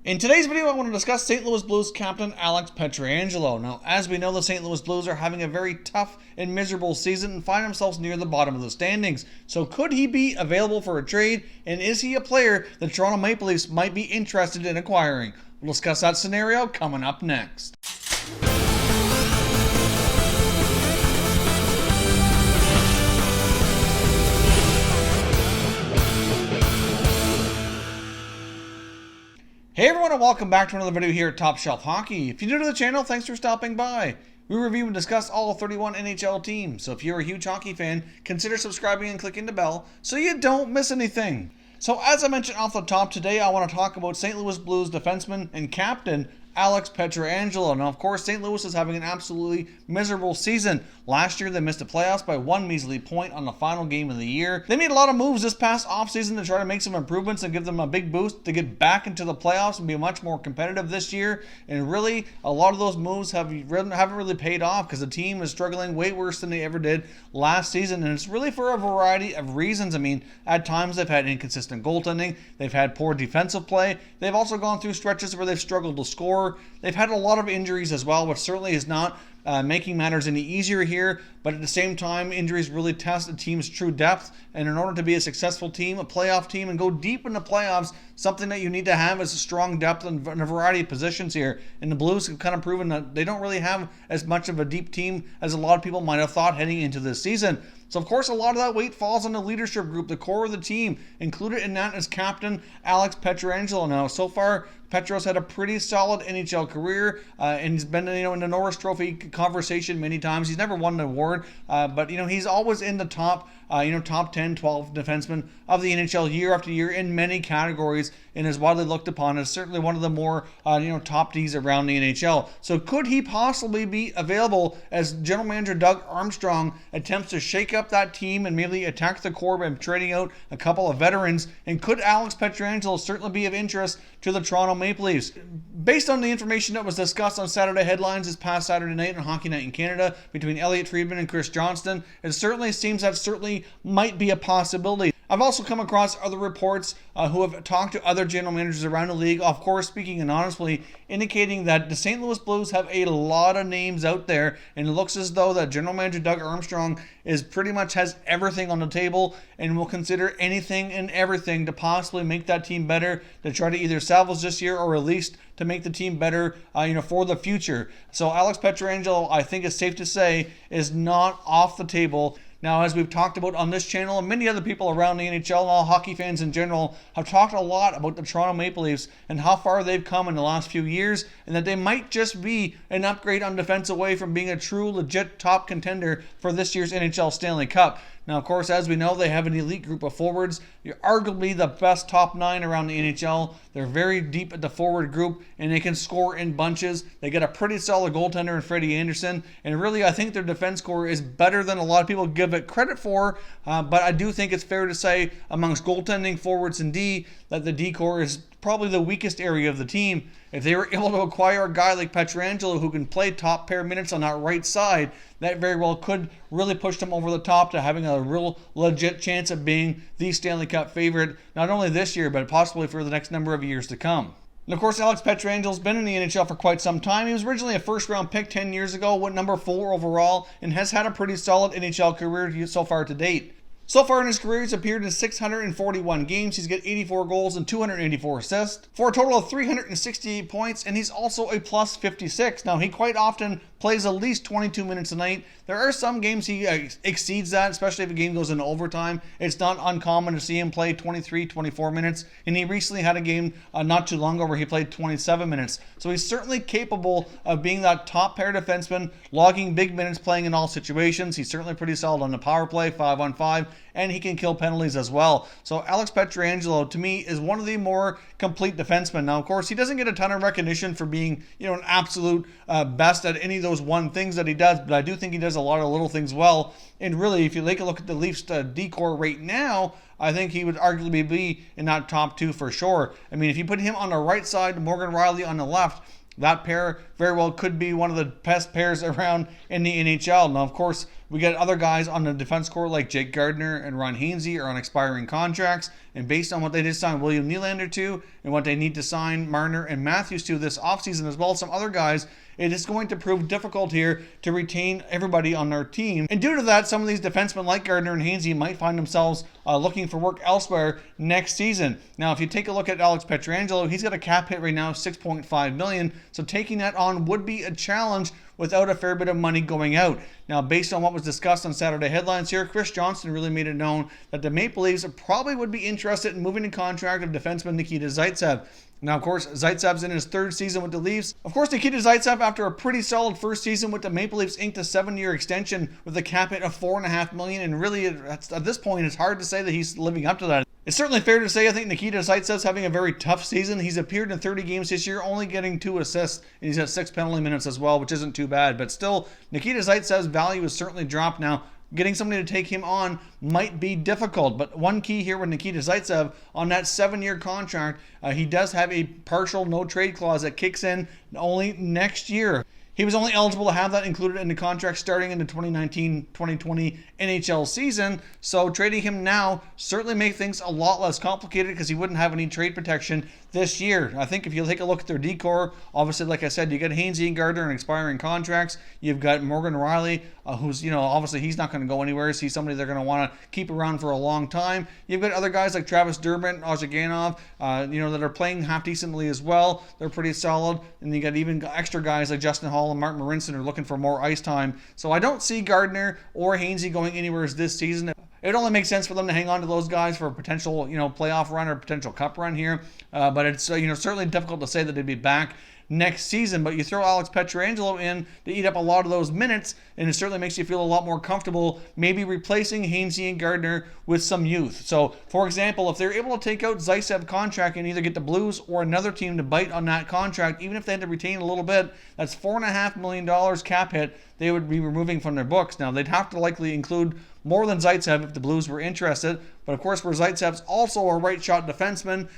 In today's video, I want to discuss St. Louis Blues captain Alex Pietrangelo. Now, as we know, the St. Louis Blues are having a very tough and miserable season and find themselves near the bottom of the standings. So could he be available for a trade, and is he a player the Toronto Maple Leafs might be interested in acquiring? We'll discuss that scenario coming up next. Hey everyone, and welcome back to another video here at Top Shelf Hockey. If you're new to the channel, thanks for stopping by. We review and discuss all 31 NHL teams, so if you're a huge hockey fan, consider subscribing and clicking the bell so you don't miss anything. So as I mentioned off the top, today I want to talk about St. Louis Blues defenseman and captain Alex Pietrangelo. Now, of course, St. Louis is having an absolutely miserable season. Last year, they missed the playoffs by one measly point on the final game of the year. They made a lot of moves this past offseason to try to make some improvements and give them a big boost to get back into the playoffs and be much more competitive this year. And really, a lot of those moves haven't really paid off because the team is struggling way worse than they ever did last season. And it's really for a variety of reasons. I mean, at times they've had inconsistent goaltending. They've had poor defensive play. They've also gone through stretches where they've struggled to score. They've had a lot of injuries as well, which certainly is not making matters any easier here, but at the same time, injuries really test a team's true depth, and in order to be a successful team, a playoff team, and go deep in the playoffs, something that you need to have is a strong depth in a variety of positions here, and the Blues have kind of proven that they don't really have as much of a deep team as a lot of people might have thought heading into this season. So, of course, a lot of that weight falls on the leadership group, the core of the team. Included in that is captain Alex Pietrangelo. Now, so far, Petro's had a pretty solid NHL career, and he's been, in the Norris Trophy conversation many times. He's never won an award, but he's always in the top, top 10, 12 defensemen of the NHL year after year in many categories, and is widely looked upon as certainly one of the more, top Ds around the NHL. So, could he possibly be available as General Manager Doug Armstrong attempts to shake up that team and maybe attack the core by trading out a couple of veterans? And could Alex Pietrangelo certainly be of interest to the Toronto Maple Leafs? Based on the information that was discussed on Saturday headlines this past Saturday night on Hockey Night in Canada between Elliot Friedman and Chris Johnston, it certainly seems that might be a possibility. I've also come across other reports who have talked to other general managers around the league, of course speaking anonymously, indicating that the St. Louis Blues have a lot of names out there, and it looks as though that general manager Doug Armstrong is pretty much has everything on the table and will consider anything and everything to possibly make that team better, to try to either salvage this year or at least to make the team better, for the future. So Alex Pietrangelo, I think it's safe to say, is not off the table. Now, as we've talked about on this channel, and many other people around the NHL and all hockey fans in general have talked a lot about the Toronto Maple Leafs and how far they've come in the last few years, and that they might just be an upgrade on defense away from being a true, legit top contender for this year's NHL Stanley Cup. Now, of course, as we know, they have an elite group of forwards. You're arguably the best top 9 around the NHL. They're very deep at the forward group, and they can score in bunches. They get a pretty solid goaltender in Freddie Anderson, and really, I think their defense core is better than a lot of people give it credit for, but I do think it's fair to say amongst goaltending, forwards, and D, that the D core is probably the weakest area of the team. If they were able to acquire a guy like Pietrangelo who can play top pair minutes on that right side, that very well could really push them over the top to having a real legit chance of being the Stanley Cup favorite, not only this year, but possibly for the next number of years to come. And of course, Alex Pietrangelo's been in the NHL for quite some time. He was originally a first-round pick 10 years ago, went number 4 overall, and has had a pretty solid NHL career so far to date. So far in his career, he's appeared in 641 games. He's got 84 goals and 284 assists for a total of 368 points, and he's also a plus 56. Now, he quite often plays at least 22 minutes a night. There are some games he exceeds that, especially if a game goes into overtime. It's not uncommon to see him play 23, 24 minutes, and he recently had a game not too long ago where he played 27 minutes. So he's certainly capable of being that top pair defenseman, logging big minutes, playing in all situations. He's certainly pretty solid on the power play, 5-on-5, and he can kill penalties as well. So Alex Pietrangelo, to me, is one of the more complete defensemen. Now, of course, he doesn't get a ton of recognition for being, an absolute best at any of those one things that he does, but I do think he does a lot of little things well. And really, if you take a look at the Leafs D-core right now, I think he would arguably be in that top 2 for sure. I mean, if you put him on the right side, Morgan Rielly on the left, that pair very well could be one of the best pairs around in the NHL. Now, of course, We got other guys on the defense corps like Jake Gardiner and Ron Hainsey are on expiring contracts, and based on what they did sign William Nylander to and what they need to sign Marner and Matthews to this offseason, as well as some other guys, it is going to prove difficult here to retain everybody on their team. And due to that, some of these defensemen like Gardner and Hainsey might find themselves looking for work elsewhere next season. Now, if you take a look at Alex Pietrangelo, he's got a cap hit right now of $6.5 million, so taking that on would be a challenge without a fair bit of money going out. Now, based on what was discussed on Saturday headlines here, Chris Johnston really made it known that the Maple Leafs probably would be interested in moving the contract of defenseman Nikita Zaitsev. Now, of course, Zaitsev's in his third season with the Leafs. Of course, Nikita Zaitsev, after a pretty solid first season with the Maple Leafs, inked a 7-year extension with a cap hit of $4.5 million, and really, at this point, it's hard to say that he's living up to that. It's certainly fair to say I think Nikita Zaitsev's having a very tough season. He's appeared in 30 games this year, only getting 2 assists, and he's got 6 penalty minutes as well, which isn't too bad. But still, Nikita Zaitsev's value has certainly dropped now. Getting somebody to take him on might be difficult, but one key here with Nikita Zaitsev on that 7-year contract, he does have a partial no-trade clause that kicks in only next year. He was only eligible to have that included in the contract starting in the 2019-2020 NHL season, so trading him now certainly makes things a lot less complicated because he wouldn't have any trade protection this year. I think if you take a look at their decor, obviously, like I said, you got Hainsey and Gardner in expiring contracts. You've got Morgan Rielly, who's, obviously he's not going to go anywhere. He's somebody they're going to want to keep around for a long time. You've got other guys like Travis Durbin, Ozhiganov, that are playing half decently as well. They're pretty solid. And you got even extra guys like Justin Hall and Mark Marinson are looking for more ice time. So I don't see Gardner or Hainsey going anywhere this season. It only makes sense for them to hang on to those guys for a potential, playoff run or potential cup run here. But it's, certainly difficult to say that they'd be back next season. But you throw Alex Pietrangelo in to eat up a lot of those minutes, and it certainly makes you feel a lot more comfortable maybe replacing Hainsey and Gardner with some youth. So, for example, if they're able to take out Zaitsev's contract and either get the Blues or another team to bite on that contract, even if they had to retain a little bit, that's $4.5 million cap hit they would be removing from their books. Now, they'd have to likely include more than Zaitsev if the Blues were interested. But of course, where Zaitsev's also a right-shot defenseman,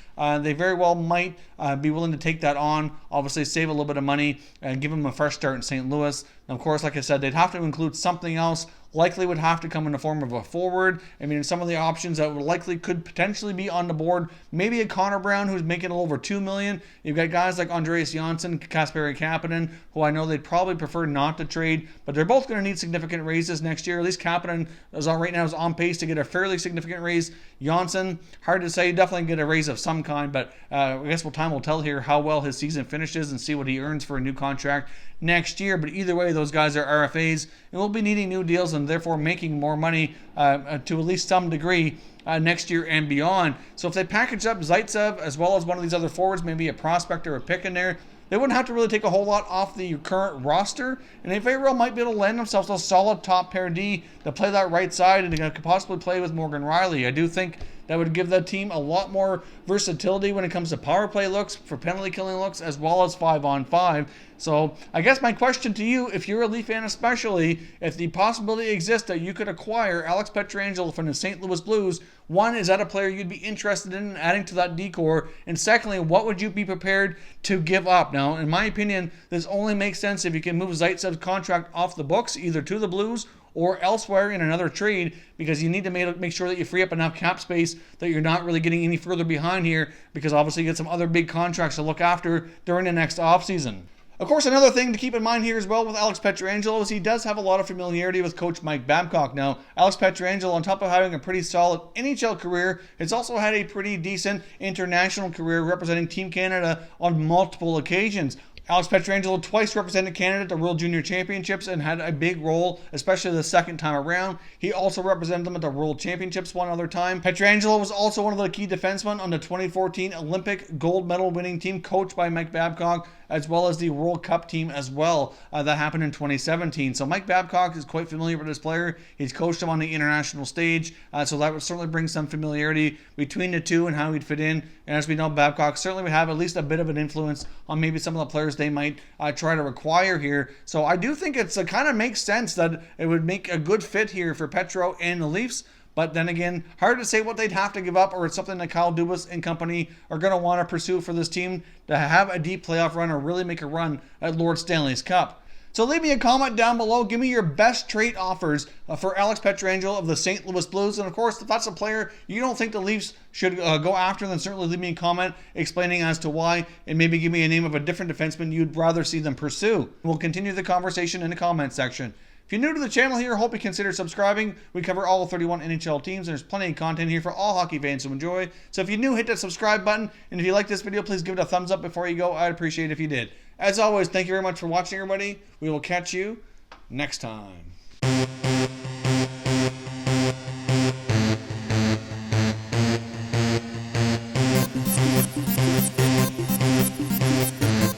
they very well might be willing to take that on, obviously save a little bit of money and give him a fresh start in St. Louis. And of course, like I said, they'd have to include something else. Likely would have to come in the form of a forward. I mean, some of the options that would likely could potentially be on the board, maybe a Connor Brown who's making a little over $2 million. You've got guys like Andreas Janssen, Kasperi Kapanen, who I know they'd probably prefer not to trade, but they're both going to need significant raises next year. At least Kapanen right now is on pace to get a fairly significant raise. Janssen, hard to say, definitely get a raise of some kind, but I guess time will tell here how well his season finishes and see what he earns for a new contract next year. But either way, those guys are RFAs and will be needing new deals and therefore making more money to at least some degree next year and beyond. So if they package up Zaitsev as well as one of these other forwards, maybe a prospect or a pick in there, they wouldn't have to really take a whole lot off the current roster, and they very well might be able to land themselves a solid top pair D to play that right side and to possibly play with Morgan Rielly. I do think that would give the team a lot more versatility when it comes to power play looks, for penalty killing looks, as well as 5-on-5. So I guess my question to you, if you're a Leaf fan especially, if the possibility exists that you could acquire Alex Pietrangelo from the St. Louis Blues, one, is that a player you'd be interested in adding to that decor? And secondly, what would you be prepared to give up? Now, in my opinion, this only makes sense if you can move Zaitsev's contract off the books, either to the Blues or elsewhere in another trade, because you need to make sure that you free up enough cap space that you're not really getting any further behind here, because obviously you get some other big contracts to look after during the next offseason. Of course, another thing to keep in mind here as well with Alex Pietrangelo is he does have a lot of familiarity with Coach Mike Babcock. Now, Alex Pietrangelo, on top of having a pretty solid NHL career, has also had a pretty decent international career representing Team Canada on multiple occasions. Alex Pietrangelo twice represented Canada at the World Junior Championships and had a big role, especially the second time around. He also represented them at the World Championships one other time. Pietrangelo was also one of the key defensemen on the 2014 Olympic gold medal winning team coached by Mike Babcock, as well as the World Cup team as well. That happened in 2017. So Mike Babcock is quite familiar with this player. He's coached him on the international stage, so that would certainly bring some familiarity between the two and how he'd fit in. And as we know, Babcock certainly would have at least a bit of an influence on maybe some of the players they might try to acquire here. So I do think it kind of makes sense that it would make a good fit here for Petro and the Leafs. But then again, hard to say what they'd have to give up, or it's something that Kyle Dubas and company are going to want to pursue for this team to have a deep playoff run or really make a run at Lord Stanley's Cup. So leave me a comment down below. Give me your best trade offers for Alex Pietrangelo of the St. Louis Blues. And of course, if that's a player you don't think the Leafs should go after, then certainly leave me a comment explaining as to why, and maybe give me a name of a different defenseman you'd rather see them pursue. We'll continue the conversation in the comment section. If you're new to the channel here, I hope you consider subscribing. We cover all 31 NHL teams, and there's plenty of content here for all hockey fans to enjoy. So if you're new, hit that subscribe button. And if you like this video, please give it a thumbs up before you go. I'd appreciate it if you did. As always, thank you very much for watching, everybody. We will catch you next time.